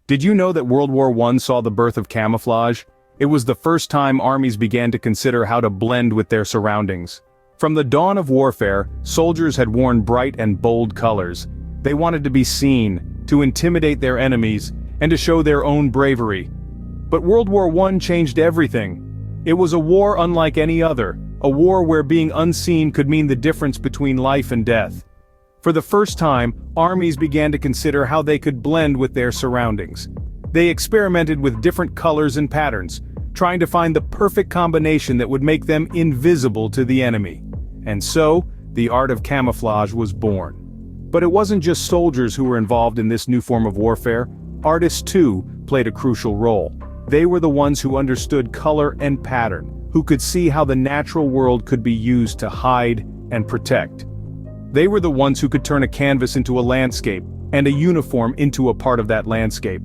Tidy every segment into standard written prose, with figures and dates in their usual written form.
Did you know that World War I saw the birth of camouflage? It was the first time armies began to consider how to blend with their surroundings. From the dawn of warfare, soldiers had worn bright and bold colors. They wanted to be seen, to intimidate their enemies, and to show their own bravery. But World War I changed everything. It was a war unlike any other, a war where being unseen could mean the difference between life and death. For the first time, armies began to consider how they could blend with their surroundings. They experimented with different colors and patterns, trying to find the perfect combination that would make them invisible to the enemy. And so, the art of camouflage was born. But it wasn't just soldiers who were involved in this new form of warfare. Artists too played a crucial role. They were the ones who understood color and pattern, who could see how the natural world could be used to hide and protect. They were the ones who could turn a canvas into a landscape, and a uniform into a part of that landscape.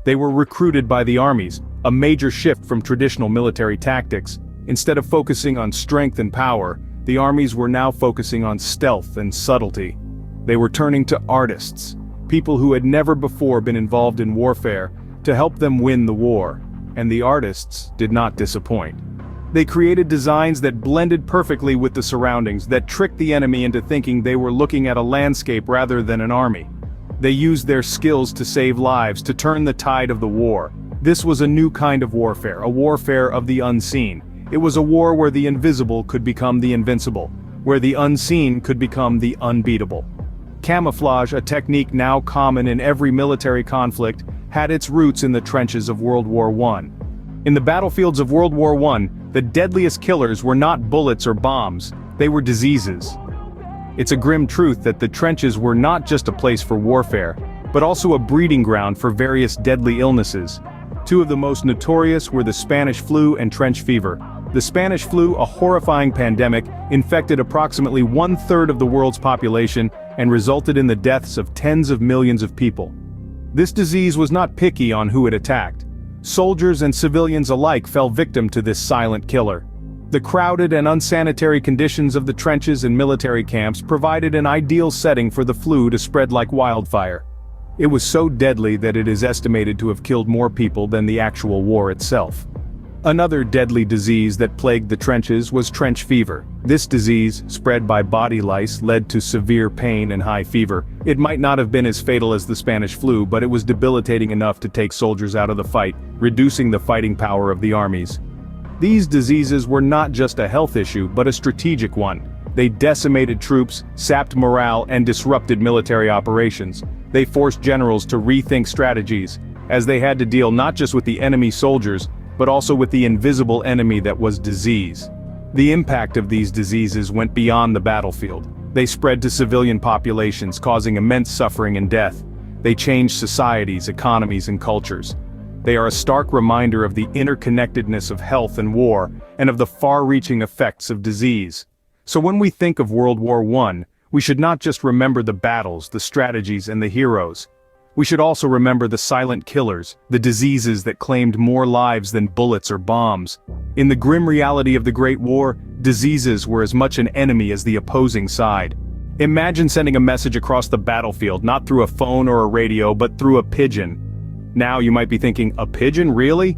They were recruited by the armies, a major shift from traditional military tactics. Instead of focusing on strength and power, the armies were now focusing on stealth and subtlety. They were turning to artists, people who had never before been involved in warfare, to help them win the war. And the artists did not disappoint. They created designs that blended perfectly with the surroundings, that tricked the enemy into thinking they were looking at a landscape rather than an army. They used their skills to save lives, to turn the tide of the war. This was a new kind of warfare, a warfare of the unseen. It was a war where the invisible could become the invincible, where the unseen could become the unbeatable. Camouflage, a technique now common in every military conflict, had its roots in the trenches of World War I. In the battlefields of World War I, the deadliest killers were not bullets or bombs, they were diseases. It's a grim truth that the trenches were not just a place for warfare, but also a breeding ground for various deadly illnesses. Two of the most notorious were the Spanish flu and trench fever. The Spanish flu, a horrifying pandemic, infected approximately 1/3 of the world's population and resulted in the deaths of tens of millions of people. This disease was not picky on who it attacked. Soldiers and civilians alike fell victim to this silent killer. The crowded and unsanitary conditions of the trenches and military camps provided an ideal setting for the flu to spread like wildfire. It was so deadly that it is estimated to have killed more people than the actual war itself. Another deadly disease that plagued the trenches was trench fever. This disease, spread by body lice, led to severe pain and high fever. It might not have been as fatal as the Spanish flu, but it was debilitating enough to take soldiers out of the fight, reducing the fighting power of the armies. These diseases were not just a health issue, but a strategic one. They decimated troops, sapped morale, and disrupted military operations. They forced generals to rethink strategies, as they had to deal not just with the enemy soldiers, but also with the invisible enemy that was disease. The impact of these diseases went beyond the battlefield. They spread to civilian populations, causing immense suffering and death. They changed societies, economies, and cultures. They are a stark reminder of the interconnectedness of health and war, and of the far-reaching effects of disease. So when we think of World War I, we should not just remember the battles, the strategies, and the heroes. We should also remember the silent killers, the diseases that claimed more lives than bullets or bombs. In the grim reality of the Great War, diseases were as much an enemy as the opposing side. Imagine sending a message across the battlefield, not through a phone or a radio, but through a pigeon. Now you might be thinking, a pigeon, really?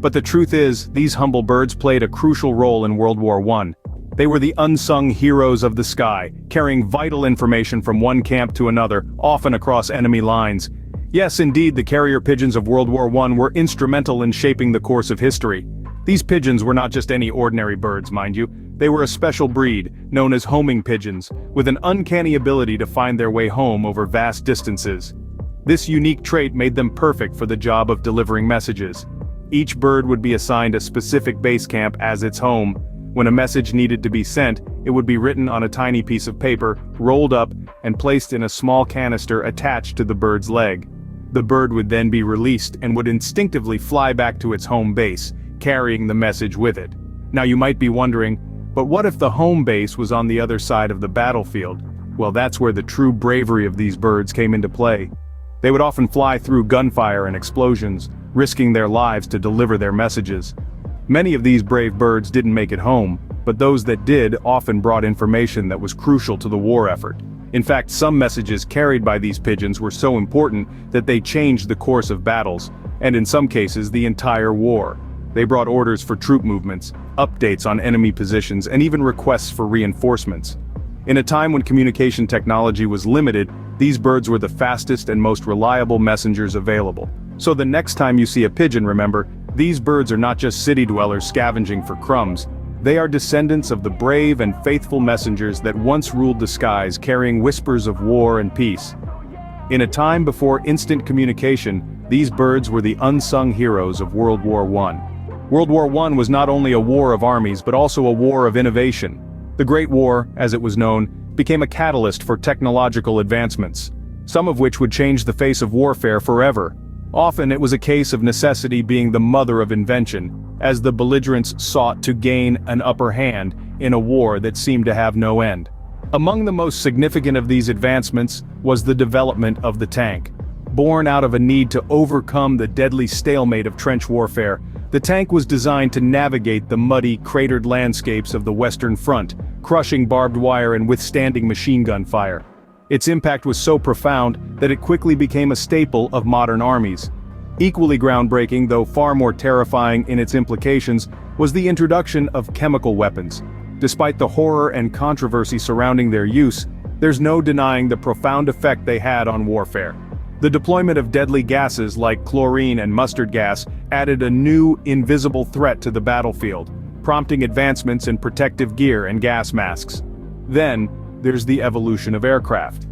But the truth is, these humble birds played a crucial role in World War I. They were the unsung heroes of the sky, carrying vital information from one camp to another, often across enemy lines. Yes, indeed, the carrier pigeons of World War I were instrumental in shaping the course of history. These pigeons were not just any ordinary birds, mind you. They were a special breed, known as homing pigeons, with an uncanny ability to find their way home over vast distances. This unique trait made them perfect for the job of delivering messages. Each bird would be assigned a specific base camp as its home. When a message needed to be sent, it would be written on a tiny piece of paper, rolled up, and placed in a small canister attached to the bird's leg. The bird would then be released and would instinctively fly back to its home base, carrying the message with it. Now you might be wondering, but what if the home base was on the other side of the battlefield? Well, that's where the true bravery of these birds came into play. They would often fly through gunfire and explosions, risking their lives to deliver their messages. Many of these brave birds didn't make it home, but those that did often brought information that was crucial to the war effort. In fact, some messages carried by these pigeons were so important that they changed the course of battles, and in some cases the entire war. They brought orders for troop movements, updates on enemy positions, and even requests for reinforcements. In a time when communication technology was limited, these birds were the fastest and most reliable messengers available. So the next time you see a pigeon, remember, these birds are not just city dwellers scavenging for crumbs. They are descendants of the brave and faithful messengers that once ruled the skies, carrying whispers of war and peace. In a time before instant communication, these birds were the unsung heroes of World War I. World War I was not only a war of armies but also a war of innovation. The Great War, as it was known, became a catalyst for technological advancements, some of which would change the face of warfare forever. Often it was a case of necessity being the mother of invention, as the belligerents sought to gain an upper hand in a war that seemed to have no end. Among the most significant of these advancements was the development of the tank. Born out of a need to overcome the deadly stalemate of trench warfare, the tank was designed to navigate the muddy, cratered landscapes of the Western Front, crushing barbed wire and withstanding machine gun fire. Its impact was so profound that it quickly became a staple of modern armies. Equally groundbreaking, though far more terrifying in its implications, was the introduction of chemical weapons. Despite the horror and controversy surrounding their use, there's no denying the profound effect they had on warfare. The deployment of deadly gases like chlorine and mustard gas added a new, invisible threat to the battlefield, prompting advancements in protective gear and gas masks. Then, there's the evolution of aircraft.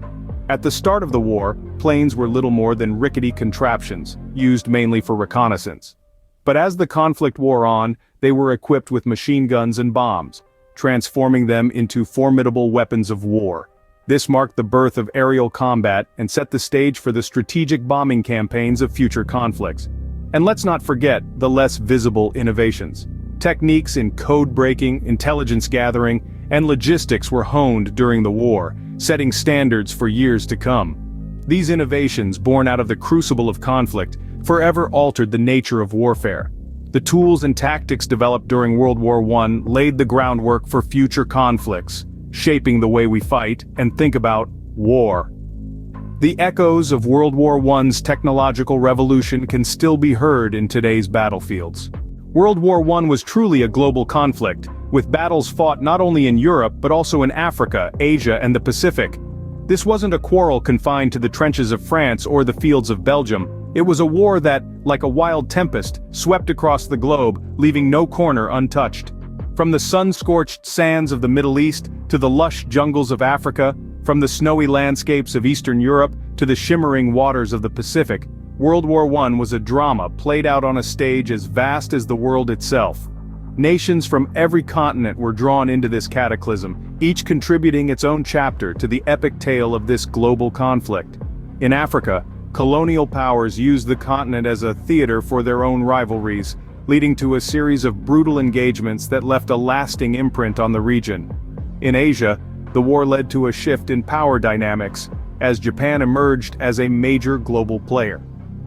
At the start of the war, planes were little more than rickety contraptions, used mainly for reconnaissance. But as the conflict wore on, they were equipped with machine guns and bombs, transforming them into formidable weapons of war. This marked the birth of aerial combat and set the stage for the strategic bombing campaigns of future conflicts. And let's not forget the less visible innovations. Techniques in code breaking, intelligence gathering, and logistics were honed during the war, setting standards for years to come. These innovations, born out of the crucible of conflict, forever altered the nature of warfare. The tools and tactics developed during World War I laid the groundwork for future conflicts, shaping the way we fight and think about war. The echoes of World War I's technological revolution can still be heard in today's battlefields. World War I was truly a global conflict, with battles fought not only in Europe but also in Africa, Asia, and the Pacific. This wasn't a quarrel confined to the trenches of France or the fields of Belgium. It was a war that, like a wild tempest, swept across the globe, leaving no corner untouched. From the sun-scorched sands of the Middle East to the lush jungles of Africa, from the snowy landscapes of Eastern Europe to the shimmering waters of the Pacific, World War I was a drama played out on a stage as vast as the world itself. Nations from every continent were drawn into this cataclysm, each contributing its own chapter to the epic tale of this global conflict. In Africa, colonial powers used the continent as a theater for their own rivalries, leading to a series of brutal engagements that left a lasting imprint on the region. In Asia, the war led to a shift in power dynamics, as Japan emerged as a major global player.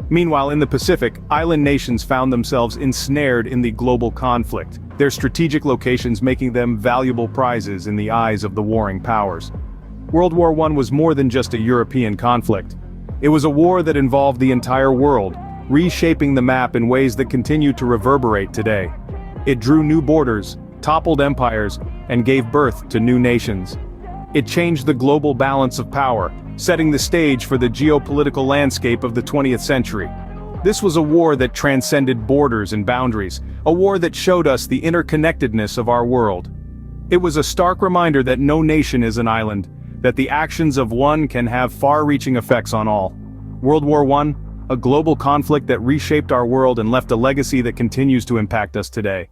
Meanwhile, in the Pacific, island nations found themselves ensnared in the global conflict, their strategic locations making them valuable prizes in the eyes of the warring powers. World War I was more than just a European conflict. It was a war that involved the entire world, reshaping the map in ways that continue to reverberate today. It drew new borders, toppled empires, and gave birth to new nations. It changed the global balance of power, setting the stage for the geopolitical landscape of the 20th century. This was a war that transcended borders and boundaries, a war that showed us the interconnectedness of our world. It was a stark reminder that no nation is an island, that the actions of one can have far-reaching effects on all. World War I, a global conflict that reshaped our world and left a legacy that continues to impact us today.